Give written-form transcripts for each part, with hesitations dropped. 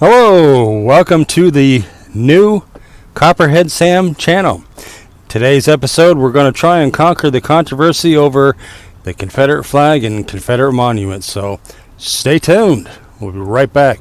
Hello, welcome to the new Copperhead Sam channel. Today's episode, we're going to try and conquer the controversy over the Confederate flag and Confederate monuments. So stay tuned. We'll be right back.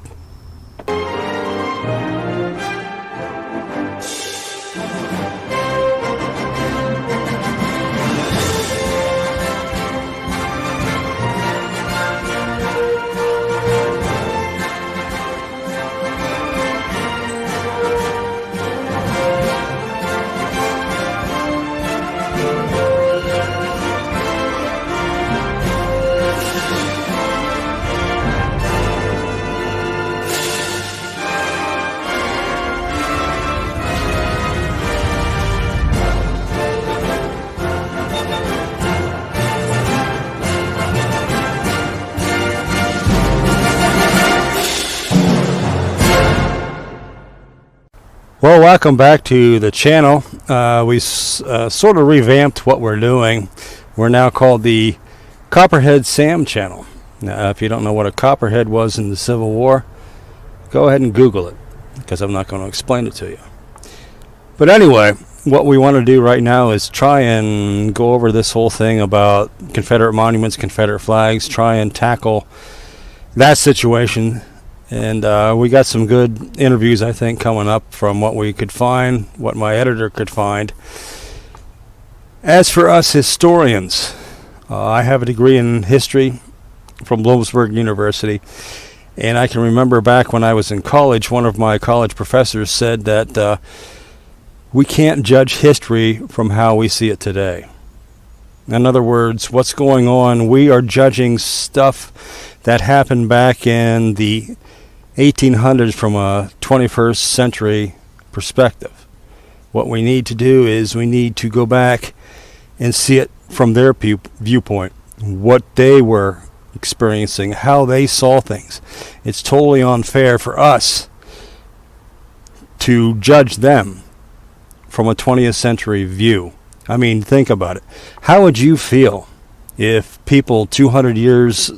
Well, welcome back to the channel. We sort of revamped what we're doing. We're now called the Copperhead Sam channel. Now, if you don't know what a copperhead was in the Civil War, go ahead and Google it, because I'm not going to explain it to you. But anyway, what we want to do right now is try and go over this whole thing about Confederate monuments, Confederate flags, try and tackle that situation. And we got some good interviews, I think, coming up from what we could find, what my editor could find. As for us historians, I have a degree in history from Bloomsburg University. And I can remember back when I was in college, one of my college professors said that we can't judge history from how we see it today. In other words, what's going on, we are judging stuff that happened back in the 1800s from a 21st century perspective. What we need to do is we need to go back and see it from their viewpoint, what they were experiencing, how they saw things. It's totally unfair for us to judge them from a 20th century view. I mean, think about it. How would you feel if people 200 years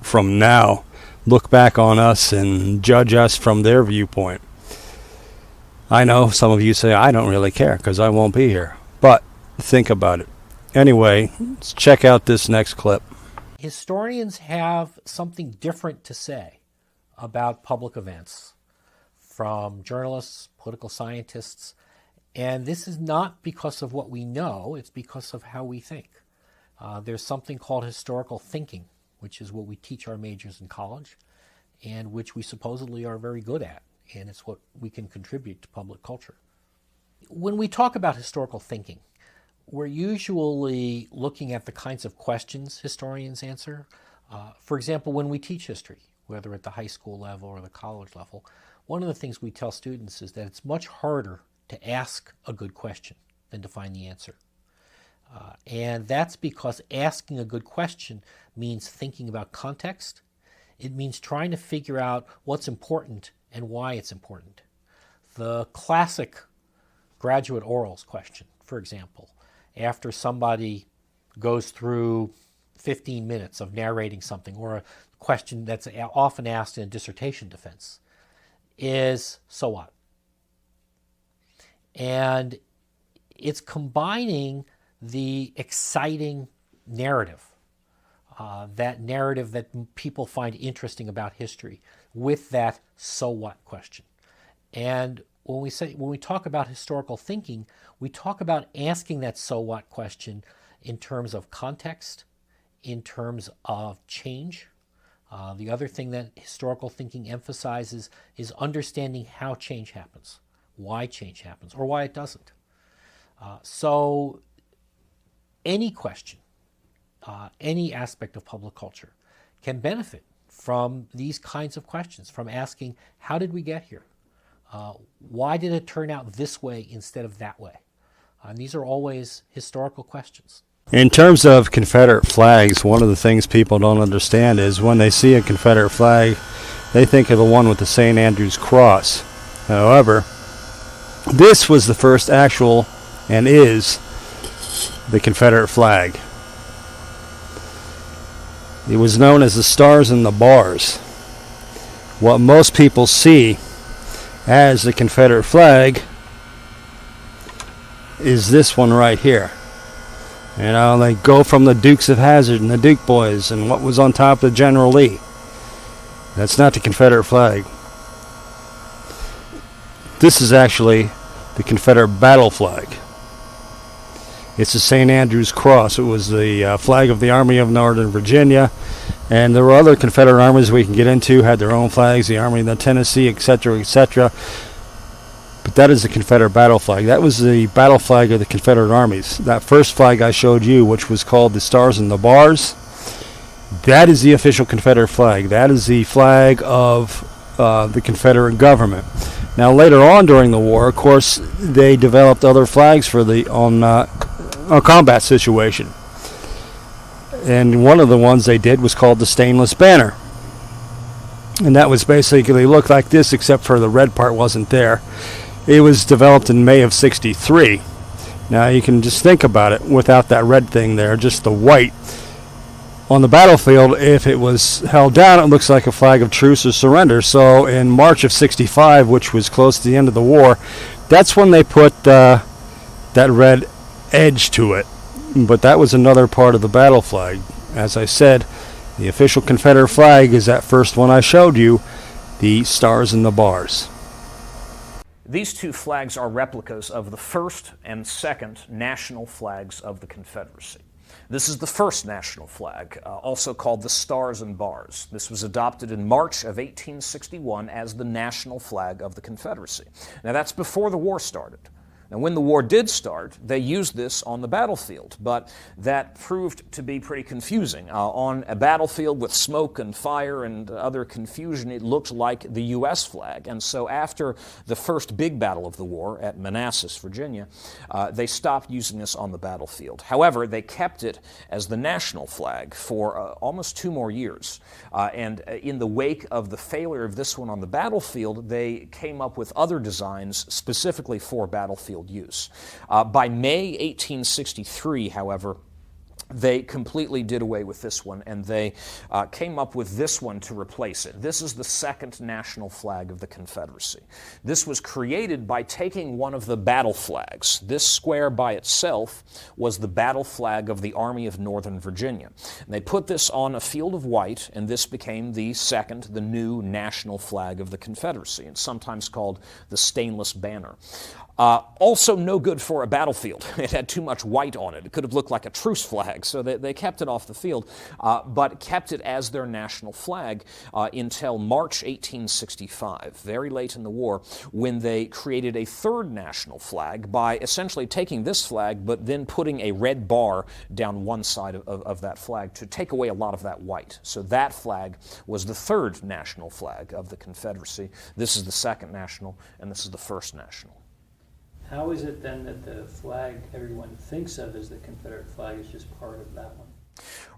from now look back on us and judge us from their viewpoint? I know some of you say, I don't really care because I won't be here. But think about it. Anyway, let's check out this next clip. Historians have something different to say about public events from journalists, political scientists, and this is not because of what we know, it's because of how we think. There's something called historical thinking, which is what we teach our majors in college, and which we supposedly are very good at, and it's what we can contribute to public culture. When we talk about historical thinking, we're usually looking at the kinds of questions historians answer. For example, when we teach history, whether at the high school level or the college level, one of the things we tell students is that it's much harder to ask a good question than to find the answer. And that's because asking a good question means thinking about context. It means trying to figure out what's important and why it's important. The classic graduate orals question, for example, after somebody goes through 15 minutes of narrating something, or a question that's often asked in a dissertation defense, is, so what? And it's combining the exciting narrative, that narrative that people find interesting about history, with that so what question. And when we talk about historical thinking, we talk about asking that so what question in terms of context, in terms of change. The other thing that historical thinking emphasizes is understanding how change happens, why change happens, or why it doesn't. So any question, any aspect of public culture can benefit from these kinds of questions, from asking, how did we get here? Why did it turn out this way instead of that way? And these are always historical questions. In terms of Confederate flags, one of the things people don't understand is when they see a Confederate flag, they think of the one with the St. Andrew's cross. However, this was the first actual, and is, the Confederate flag. It was known as the Stars and the Bars. what most people see as the Confederate flag is this one right here. You know, they go from the Dukes of Hazzard and the Duke boys and what was on top of General Lee. That's not the Confederate flag. This is actually the Confederate battle flag. It's the St. Andrew's Cross. It was the flag of the Army of Northern Virginia. And there were other Confederate armies we can get into, had their own flags, the Army of the Tennessee, etc., etc. But that is the Confederate battle flag. That was the battle flag of the Confederate armies. That first flag I showed you, which was called the Stars and the Bars, that is the official Confederate flag. That is the flag of the Confederate government. Now later on during the war, of course, they developed other flags for the a combat situation. And one of the ones they did was called the Stainless Banner. And that was basically looked like this, except for the red part wasn't there. It was developed in May of '63. Now you can just think about it without that red thing there, just the white. On the battlefield, if it was held down, it looks like a flag of truce or surrender. So in March of '65, which was close to the end of the war, that's when they put that red edge to it. But that was another part of the battle flag. As I said, the official Confederate flag is that first one I showed you, the Stars and the Bars. These two flags are replicas of the first and second national flags of the Confederacy. This is the first national flag, also called the Stars and Bars. This was adopted in March of 1861 as the national flag of the Confederacy. Now that's before the war started. Now, when the war did start, they used this on the battlefield, but that proved to be pretty confusing. On a battlefield with smoke and fire and other confusion, it looked like the U.S. flag. And so after the first big battle of the war at Manassas, Virginia, they stopped using this on the battlefield. However, they kept it as the national flag for almost 2 more years. And in the wake of the failure of this one on the battlefield, they came up with other designs specifically for battlefield use. By May 1863, however, they completely did away with this one, and they came up with this one to replace it. This is the second national flag of the Confederacy. This was created by taking one of the battle flags. This square by itself was the battle flag of the Army of Northern Virginia. And they put this on a field of white, and this became the second, the new national flag of the Confederacy. It's sometimes called the Stainless Banner. Also no good for a battlefield. It had too much white on it. It could have looked like a truce flag, so they kept it off the field, but kept it as their national flag until March 1865, very late in the war, when they created a third national flag by essentially taking this flag, but then putting a red bar down one side of that flag to take away a lot of that white. So that flag was the third national flag of the Confederacy. This is the second national, and this is the first national. How is it then that the flag everyone thinks of as the Confederate flag is just part of that one?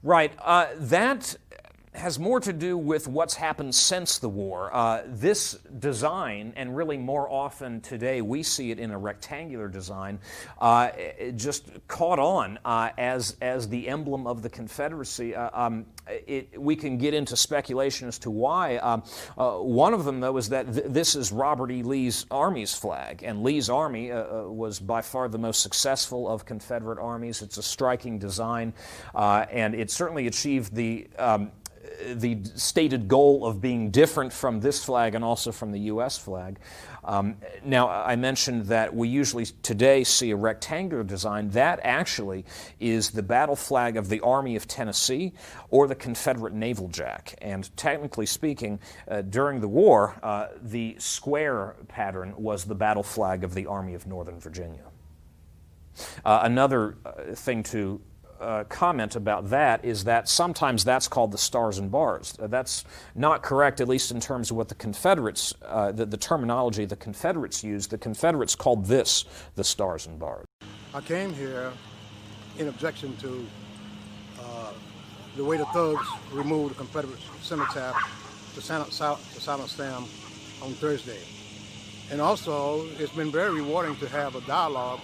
Right. That has more to do with what's happened since the war. This design, and really more often today we see it in a rectangular design, it just caught on as the emblem of the Confederacy. We can get into speculation as to why. One of them, though, is that this is Robert E. Lee's Army's flag, and Lee's Army was by far the most successful of Confederate armies. It's a striking design, and it certainly achieved the stated goal of being different from this flag and also from the U.S. flag. Now, I mentioned that we usually today see a rectangular design. That actually is the battle flag of the Army of Tennessee or the Confederate Naval Jack. And technically speaking, during the war, the square pattern was the battle flag of the Army of Northern Virginia. Another thing to comment about that is that sometimes that's called the Stars and Bars. That's not correct, at least in terms of what the Confederates, the terminology the Confederates used. The Confederates called this the Stars and Bars. I came here in objection to the way the thugs removed the Confederate cenotaph to silence them on Thursday. And also, it's been very rewarding to have a dialogue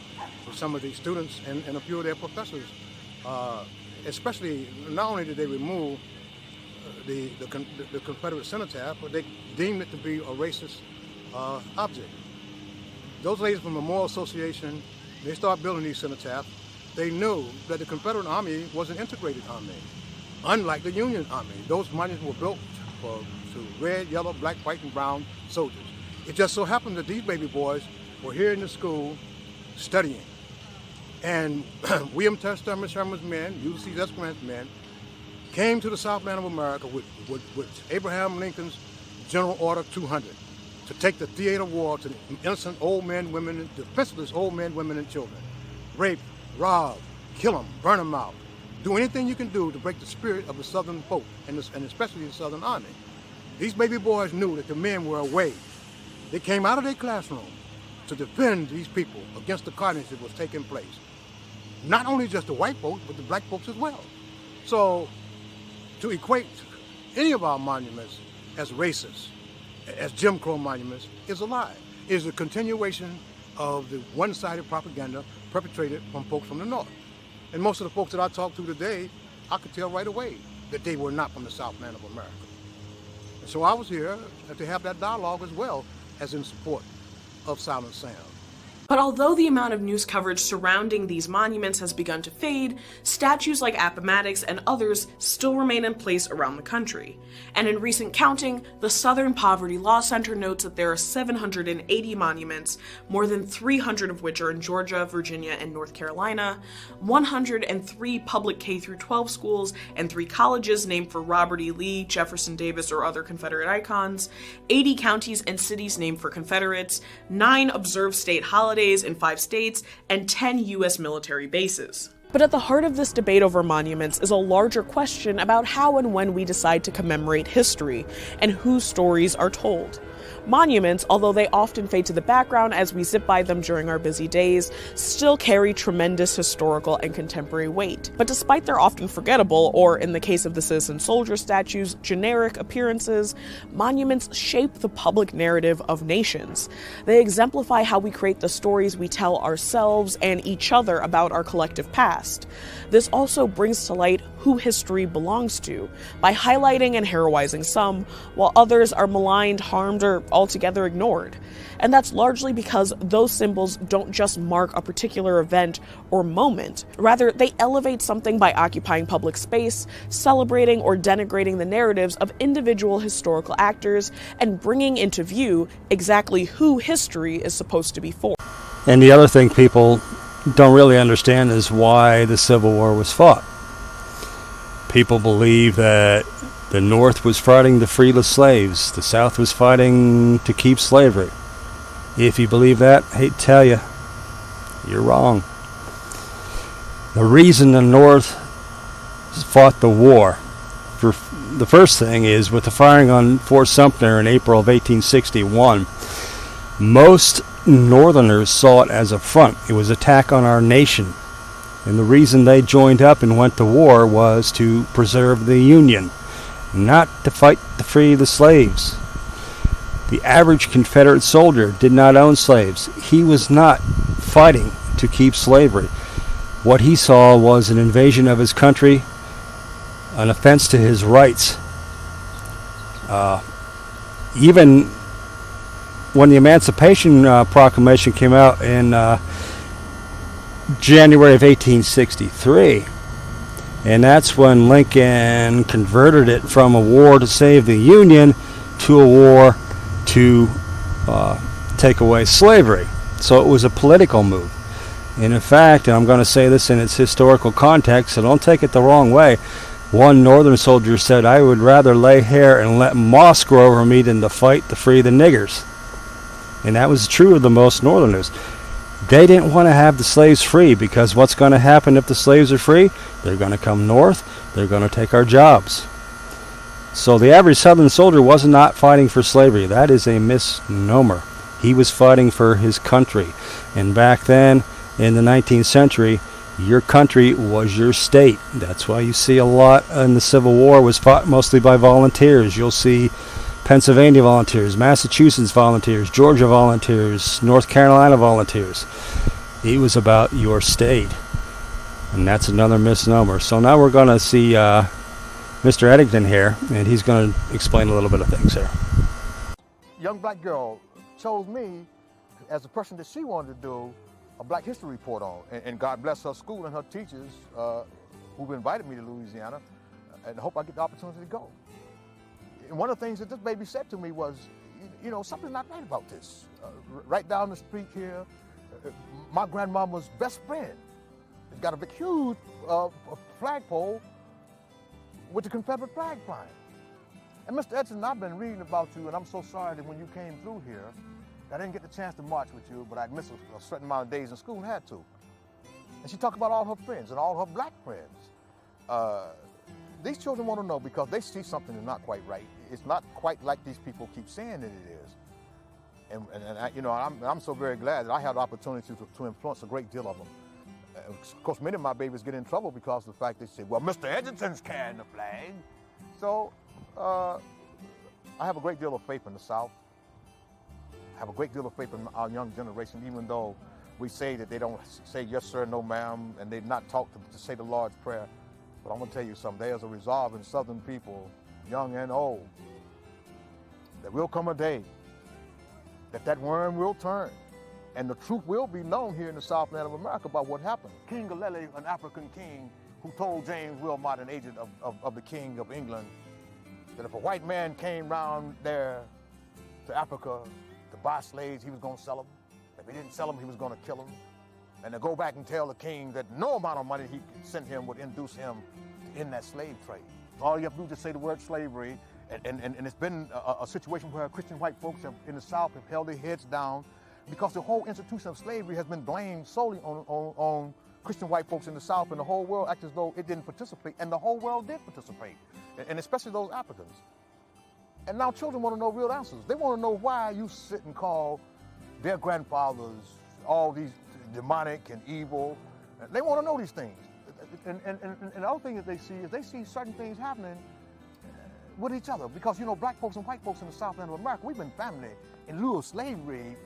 with some of these students and a few of their professors. Especially, not only did they remove the Confederate cenotaph, but they deemed it to be a racist object. Those ladies from the Memorial Association, they started building these cenotaphs. They knew that the Confederate Army was an integrated army, unlike the Union Army. Those monuments were built to red, yellow, black, white, and brown soldiers. It just so happened that these baby boys were here in the school studying. And William Tester, Miss Sherman's men, Ulysses S. Grant's men, came to the Southland of America with Abraham Lincoln's General Order 200 to take the theater of war to the innocent old men, women, defenseless old men, women, and children. Rape, rob, kill them, burn them out. Do anything you can do to break the spirit of the Southern folk, and especially the Southern Army. These baby boys knew that the men were away. They came out of their classroom to defend these people against the carnage that was taking place. Not only just the white folks, but the black folks as well. So to equate any of our monuments as racist, as Jim Crow monuments, is a lie. It is a continuation of the one-sided propaganda perpetrated from folks from the North. And most of the folks that I talked to today, I could tell right away that they were not from the Southland of America. And so I was here to have that dialogue as well as in support of Silent Sam. But although the amount of news coverage surrounding these monuments has begun to fade, statues like Appomattox and others still remain in place around the country. And in recent counting, the Southern Poverty Law Center notes that there are 780 monuments, more than 300 of which are in Georgia, Virginia, and North Carolina, 103 public K-12 schools and 3 colleges named for Robert E. Lee, Jefferson Davis, or other Confederate icons, 80 counties and cities named for Confederates, 9 observed state holidays in 5 states, and 10 U.S. military bases. But at the heart of this debate over monuments is a larger question about how and when we decide to commemorate history, and whose stories are told. Monuments, although they often fade to the background as we zip by them during our busy days, still carry tremendous historical and contemporary weight. But despite their often forgettable, or in the case of the citizen soldier statues, generic appearances, monuments shape the public narrative of nations. They exemplify how we create the stories we tell ourselves and each other about our collective past. This also brings to light who history belongs to, by highlighting and heroizing some, while others are maligned, harmed, or altogether ignored. And that's largely because those symbols don't just mark a particular event or moment. Rather, they elevate something by occupying public space, celebrating or denigrating the narratives of individual historical actors, and bringing into view exactly who history is supposed to be for. And the other thing people don't really understand is why the Civil War was fought. People believe that the North was fighting to free the slaves. The South was fighting to keep slavery. If you believe that, I hate to tell you, you're wrong. The reason the North fought the war, for the first thing is with the firing on Fort Sumter in April of 1861, most Northerners saw it as a front. It was an attack on our nation. And the reason they joined up and went to war was to preserve the Union, not to fight to free the slaves. The average Confederate soldier did not own slaves. He was not fighting to keep slavery. What he saw was an invasion of his country, an offense to his rights. Even when the Emancipation Proclamation came out in January of 1863, and that's when Lincoln converted it from a war to save the Union to a war to take away slavery. So it was a political move. And in fact, and I'm going to say this in its historical context, so don't take it the wrong way, one Northern soldier said, "I would rather lay hair and let moss grow over me than to fight to free the niggers." And that was true of the most Northerners. They didn't want to have the slaves free, because what's going to happen if the slaves are free? They're going to come north, they're going to take our jobs. So the average Southern soldier was not fighting for slavery. That is a misnomer. He was fighting for his country. And back then, in the 19th century, your country was your state. That's why you see a lot in the Civil War was fought mostly by volunteers. You'll see Pennsylvania volunteers, Massachusetts volunteers, Georgia volunteers, North Carolina volunteers. It was about your state. And that's another misnomer. So now we're going to see Mr. Eddington here, and he's going to explain a little bit of things here. Young black girl chose me as the person that she wanted to do a Black History report on. And God bless her school and her teachers who've invited me to Louisiana, and I hope I get the opportunity to go. And one of the things that this baby said to me was, you know, something's not right about this. Right down the street here, my grandmama's best friend has got a huge flagpole with the Confederate flag flying. And Mr. Edson, I've been reading about you, and I'm so sorry that when you came through here, I didn't get the chance to march with you, but I'd missed a certain amount of days in school and had to. And she talked about all her friends and all her black friends. These children want to know because they see something that's not quite right. It's not quite like these people keep saying that it is. And I, you know, I'm so very glad that I had the opportunity to influence a great deal of them. Of course, many of my babies get in trouble because of the fact they say, well, Mr. Edgerton's carrying the flag. So I have a great deal of faith in the South. I have a great deal of faith in our young generation, even though we say that they don't say yes, sir, no, ma'am, and they've not taught to say the Lord's Prayer. But I'm going to tell you something. There's a resolve in Southern people, young and old, that will come a day that worm will turn, and the truth will be known here in the Southland of America about what happened. King Galilei, an African king, who told James Wilmot, an agent of the King of England, that if a white man came round there to Africa to buy slaves, he was going to sell them. If he didn't sell them, he was going to kill them. And to go back and tell the king that no amount of money he could send him would induce him to end that slave trade. All you have to do is just say the word slavery, and it's been a situation where Christian white folks in the South have held their heads down because the whole institution of slavery has been blamed solely on Christian white folks in the South, and the whole world acted as though it didn't participate, and the whole world did participate, and especially those Africans. And now children want to know real answers. They want to know why you sit and call their grandfathers all these demonic and evil. They want to know these things. And the other thing that they see is they see certain things happening with each other. Because, you know, black folks and white folks in the Southland of America, we've been family in lieu of slavery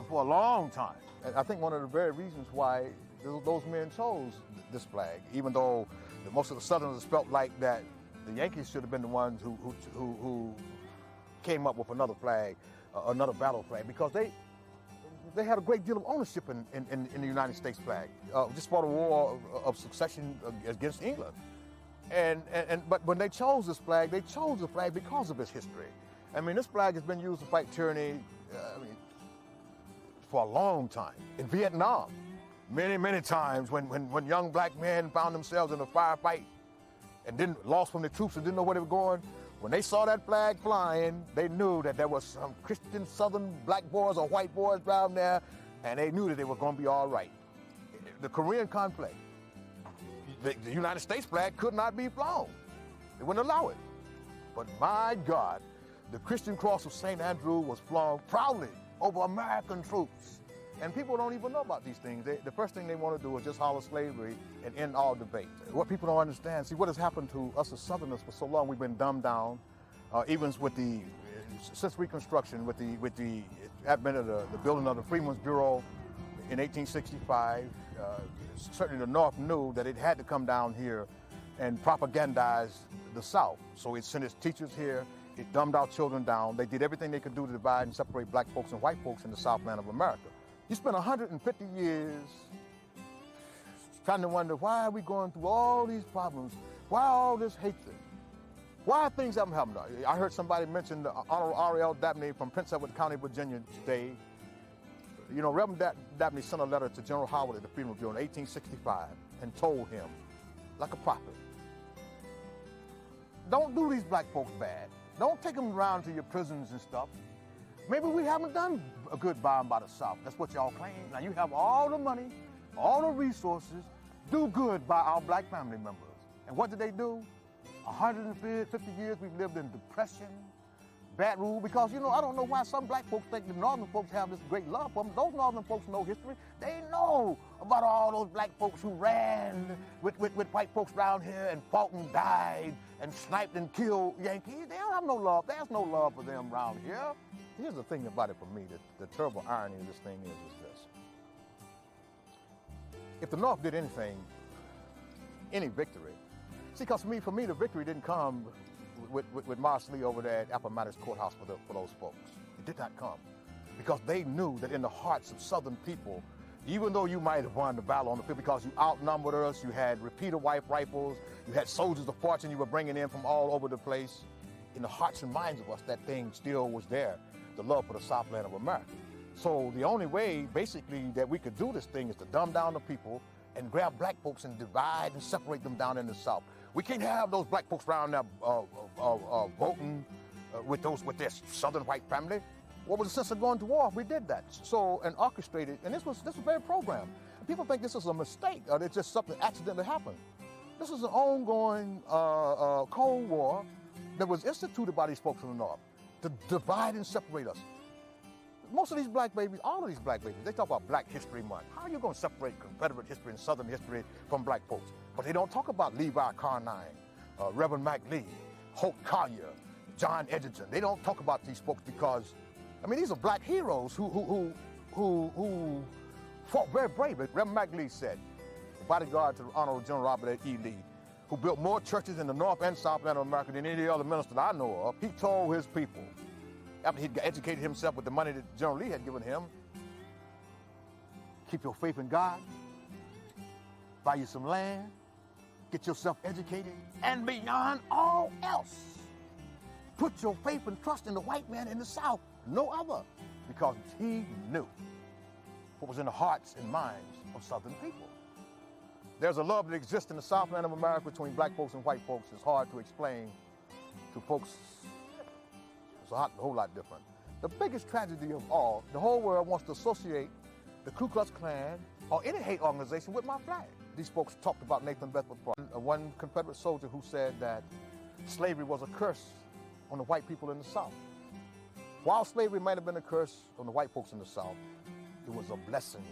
for a long time. And I think one of the very reasons why those men chose this flag, even though most of the Southerners felt like that the Yankees should have been the ones who came up with another flag, another battle flag, because they had a great deal of ownership in the United States flag, just for the war of succession against England. But when they chose this flag, they chose the flag because of its history. I mean, this flag has been used to fight tyranny for a long time. In Vietnam, many times when young black men found themselves in a firefight and lost from the troops and didn't know where they were going, when they saw that flag flying, they knew that there was some Christian Southern black boys or white boys down there, and they knew that they were going to be all right. The Korean conflict, the United States flag could not be flown. They wouldn't allow it. But my God, the Christian cross of St. Andrew was flown proudly over American troops. And people don't even know about these things. The first thing they want to do is just holler slavery and end all debate. What people don't understand, see what has happened to us as Southerners for so long, we've been dumbed down, even since Reconstruction, with the advent of the building of the Freedmen's Bureau in 1865, certainly the North knew that it had to come down here and propagandize the South. So it sent its teachers here, it dumbed our children down. They did everything they could do to divide and separate black folks and white folks in the Southland of America. You spend 150 years trying to wonder, why are we going through all these problems? Why all this hatred? Why things haven't happened? I heard somebody mention the Honorable R.L. Dabney from Prince Edward County, Virginia today. You know, Reverend Dabney sent a letter to General Howard at the Freedmen's Bureau in 1865 and told him, like a prophet, don't do these black folks bad. Don't take them around to your prisons and stuff. Maybe we haven't done a good by and by the South. That's what y'all claim. Now you have all the money, all the resources, do good by our black family members. And what did they do? 150 years we've lived in depression, bad rule, because, you know, I don't know why some black folks think the northern folks have this great love for them. Those northern folks know history. They know about all those black folks who ran with white folks around here and fought and died and sniped and killed Yankees. They don't have no love. There's no love for them around here. Here's the thing about it for me, the terrible irony of this thing is this. If the North did anything, any victory, See, because for me, the victory didn't come with Marsh Lee over there at Appomattox Courthouse for those folks. It did not come. Because they knew that in the hearts of Southern people, even though you might have won the battle on the field because you outnumbered us, you had repeater rifles, you had soldiers of fortune you were bringing in from all over the place, in the hearts and minds of us, that thing still was there, the love for the Southland of America. So the only way, basically, that we could do this thing is to dumb down the people and grab black folks and divide and separate them down in the South. We can't have those black folks around there voting with their Southern white family. What was the sense of going to war if we did that? So, and orchestrated, and this was very programmed. People think this is a mistake, or it's just something accidentally happened. This is an ongoing Cold War that was instituted by these folks from the North to divide and separate us. Most of these black babies, all of these black babies, they talk about Black History Month. How are you going to separate Confederate history and Southern history from black folks? But they don't talk about Levi Carnine, Reverend Mac Lee, Hope Collier, John Edgerton. They don't talk about these folks because, I mean, these are black heroes who fought very bravely. Reverend Mac Lee said, the bodyguard to the Honorable General Robert E. Lee, who built more churches in the North and Southland of America than any other minister I know of, he told his people, after he'd educated himself with the money that General Lee had given him, keep your faith in God, buy you some land, get yourself educated, and beyond all else, put your faith and trust in the white man in the South, no other, because he knew what was in the hearts and minds of Southern people. There's a love that exists in the Southland of America between black folks and white folks. It's hard to explain to folks. It's a whole lot different. The biggest tragedy of all, the whole world wants to associate the Ku Klux Klan or any hate organization with my flag. These folks talked about Nathan Bedford Forrest, one Confederate soldier who said that slavery was a curse on the white people in the South. While slavery might have been a curse on the white folks in the South, it was a blessing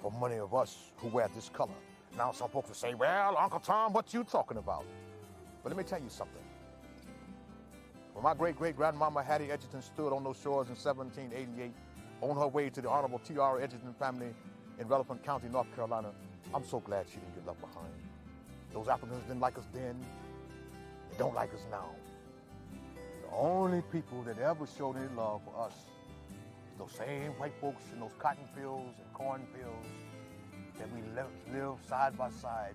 for many of us who wear this color. Now some folks will say, well, Uncle Tom, what you talking about? But let me tell you something. When my great-great-grandmama Hattie Edgerton stood on those shores in 1788 on her way to the Honorable T.R. Edgerton family in Rutherford County, North Carolina, I'm so glad she didn't get left behind. Those Africans didn't like us then. They don't like us now. The only people that ever showed any love for us is those same white folks in those cotton fields and cornfields that we live side by side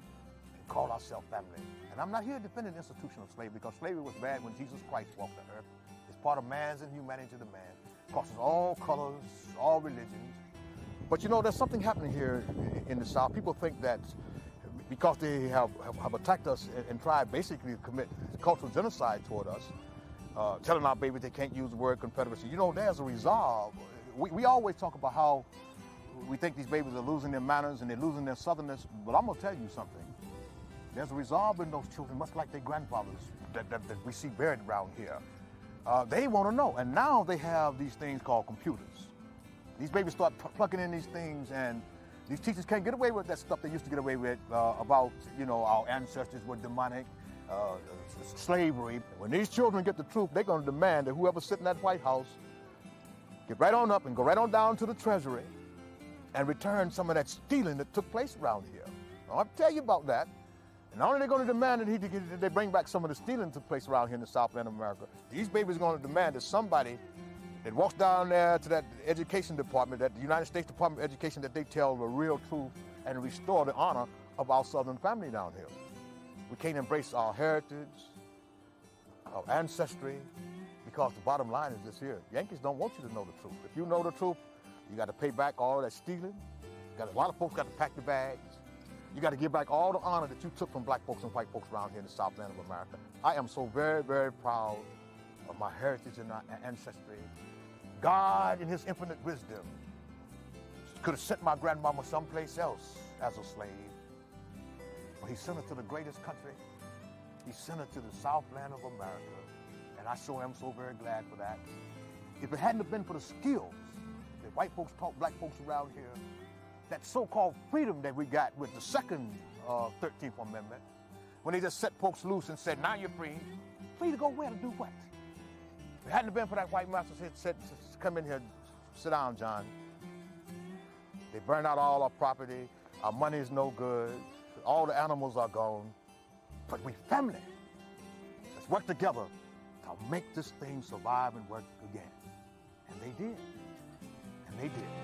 and call ourselves family. And I'm not here defending the institution of slavery because slavery was bad when Jesus Christ walked the earth. It's part of man's inhumanity to the man. It crosses all colors, all religions. But you know, there's something happening here in the South. People think that because they have attacked us and tried basically to commit cultural genocide toward us, telling our babies they can't use the word Confederacy. You know, there's a resolve. We always talk about how we think these babies are losing their manners and they're losing their southernness, but I'm going to tell you something. There's a resolve in those children, much like their grandfathers that we see buried around here. They want to know, and now they have these things called computers. These babies start plugging in these things, and these teachers can't get away with that stuff they used to get away with about, you know, our ancestors were demonic, slavery. When these children get the truth, they're going to demand that whoever's sitting in that White House get right on up and go right on down to the Treasury and return some of that stealing that took place around here. I'll tell you about that. And not only are they going to demand that they bring back some of the stealing that took place around here in the Southland of America, these babies are going to demand that somebody that walks down there to that education department, that the United States Department of Education, that they tell the real truth and restore the honor of our Southern family down here. We can't embrace our heritage, our ancestry, because the bottom line is this here. Yankees don't want you to know the truth. If you know the truth, you got to pay back all that stealing. A lot of folks got to pack the bags. You got to give back all the honor that you took from black folks and white folks around here in the Southland of America. I am so very, very proud of my heritage and my ancestry. God, in his infinite wisdom, could have sent my grandmama someplace else as a slave. But he sent her to the greatest country. He sent her to the Southland of America. And I sure am so very glad for that. If it hadn't been for the skills that white folks taught black folks around here, that so-called freedom that we got with the second 13th Amendment, when they just set folks loose and said, now you're free. Free to go where, to do what? If it hadn't been for that white master said, come in here, sit down, John. They burned out all our property. Our money is no good. All the animals are gone. But we family. Let's work together to make this thing survive and work again. And they did. And they did.